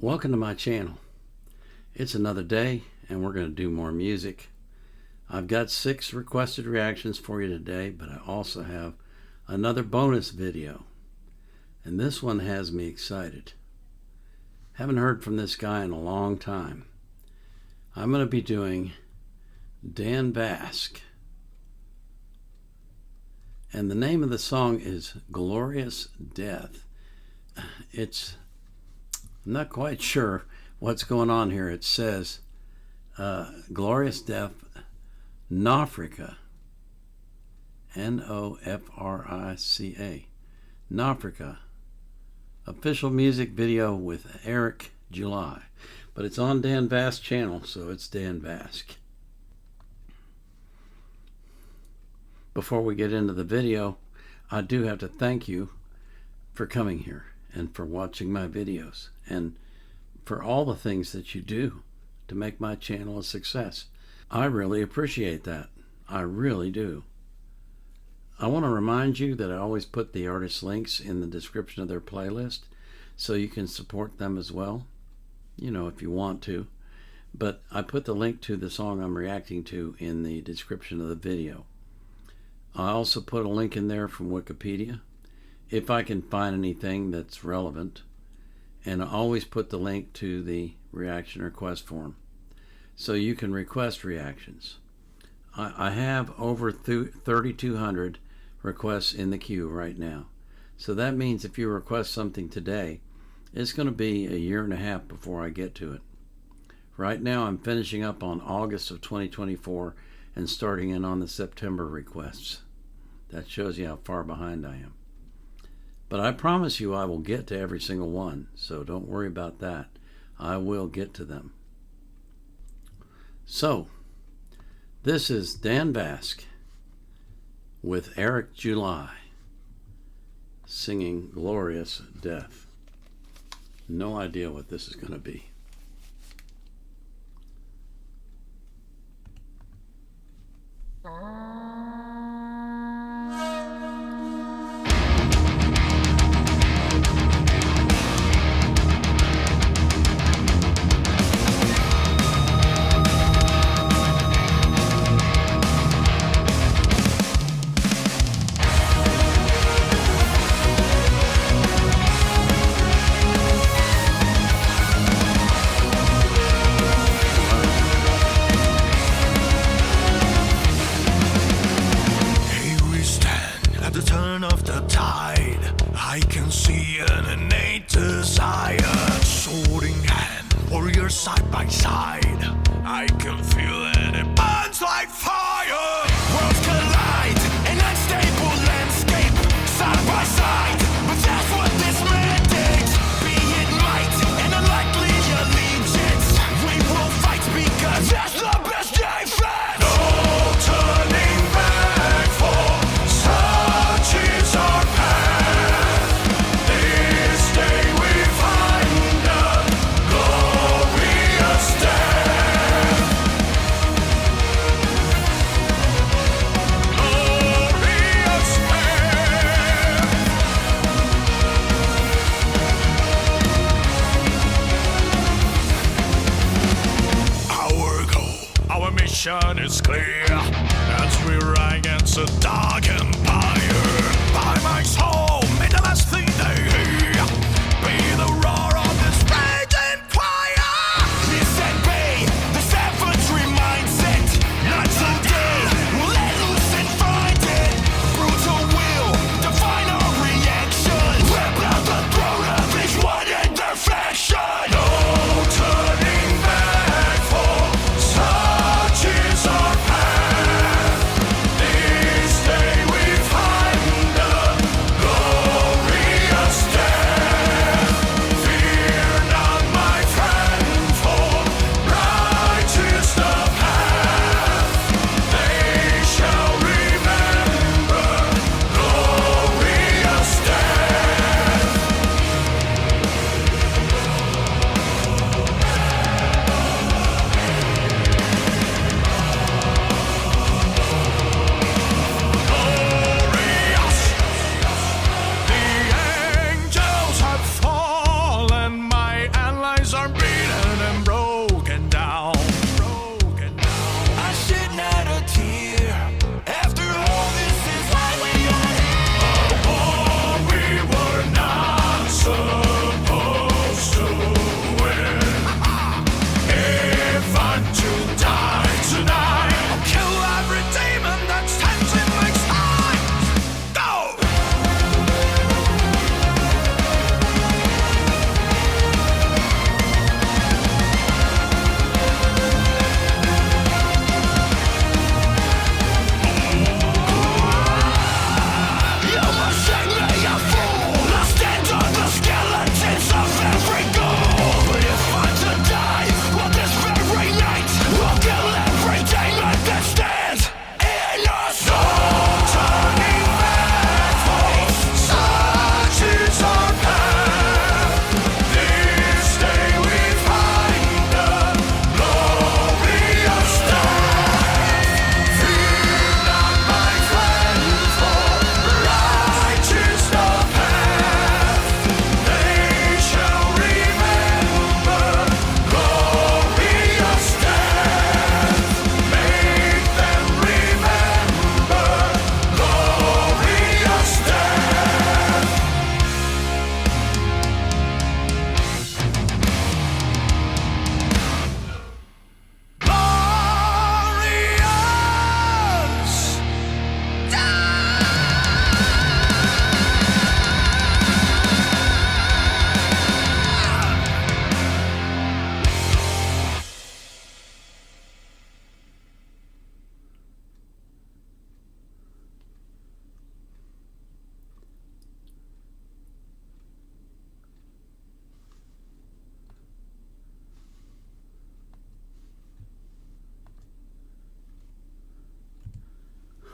Welcome to my channel. It's another day and we're going to do more music. I've got 6 requested reactions for you today, but I also have another bonus video. And this one has me excited. Haven't heard from this guy in a long time. I'm going to be doing Vasc. And the name of the song is Glorious Death. I'm not quite sure what's going on here. It says Glorious Death, Norfrica, N-O-F-R-I-C-A, Norfrica, official music video with Eric July. But it's on Vasc's channel, so it's Vasc. Before we get into the video, I do have to thank you for coming here and for watching my videos and for all the things that you do to make my channel a success. I really appreciate that. I really do. I want to remind you that I always put the artist links in the description of their playlist so you can support them as well, you know, if you want to. But I put the link to the song I'm reacting to in the description of the video. I also put a link in there from Wikipedia if I can find anything that's relevant, and I always put the link to the reaction request form so you can request reactions. I have over 3,200 requests in the queue right now, so that means if you request something today, it's going to be a year and a half before I get to it. Right now I'm finishing up on August of 2024 and starting in on the September requests. That shows you how far behind I am. But I promise you I will get to every single one, so don't worry about that. I will get to them. So, this is Vasc with Eric July singing Glorious Death. No idea what this is going to be. I can see an innate desire, sword in hand, warriors side by side. I can feel it, it burns like fire. Worlds collide, an unstable landscape, side by side. But that's what this mandates. Be it might and unlikely allegiance, we will fight because that's the best defense. No turning back, for such is our path. Is clear as we ride against a dark empire. By my soul, may the last thing they hear be the roar of this raging choir. Disobey the savagery mindset. Not today, we'll let loose and find it. Brutal will define our reaction. Rip out the throat of each one in their faction. No turning back, for such is our path. This day we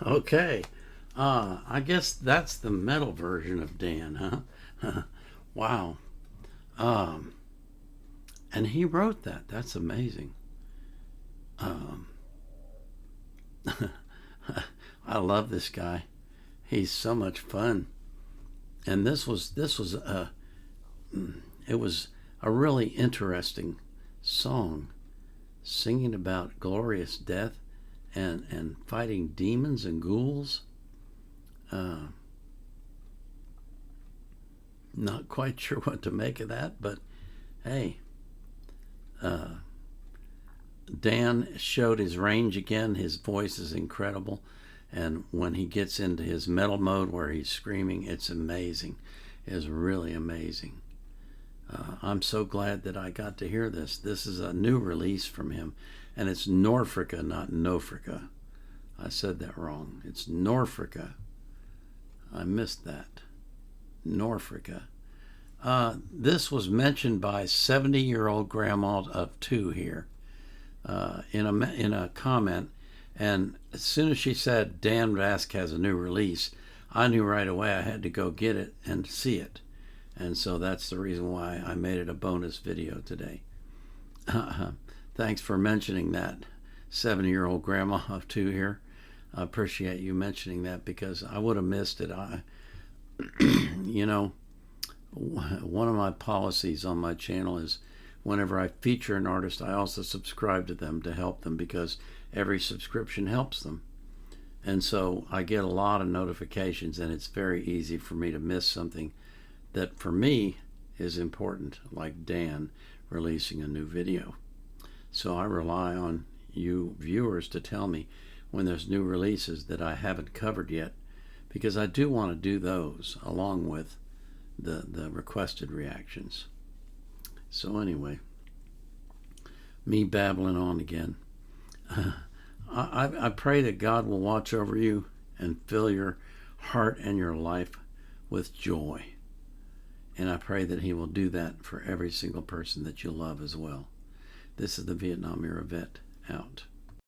Okay. I guess that's the metal version of Dan, huh? Wow. Um, and he wrote that. That's amazing. Um, I love this guy. He's so much fun. And this was it was a really interesting song, singing about glorious death and fighting demons and ghouls. Uh, Not quite sure what to make of that, but hey, uh, Dan showed his range again. His voice is incredible. And when he gets into his metal mode where he's screaming, it's amazing. It's really amazing. I'm so glad that I got to hear this. This is a new release from him. And it's Norfrica, not Nofrica. I said that wrong. It's Norfrica. I missed that. Norfrica. This was mentioned by 70-year-old grandma of two here in a comment, and as soon as she said Dan Vasc has a new release, I knew right away I had to go get it and see it, and so that's the reason why I made it a bonus video today. Thanks for mentioning that, 70-year-old grandma of two here. I appreciate you mentioning that because I would have missed it. You know, one of my policies on my channel is whenever I feature an artist, I also subscribe to them to help them because every subscription helps them. And so I get a lot of notifications, and it's very easy for me to miss something that for me is important, like Dan releasing a new video. So I rely on you viewers to tell me when there's new releases that I haven't covered yet, because I do want to do those along with the requested reactions. So anyway, me babbling on again. I pray that God will watch over you and fill your heart and your life with joy. And I pray that He will do that for every single person that you love as well. This is the Vietnam Era Vet out.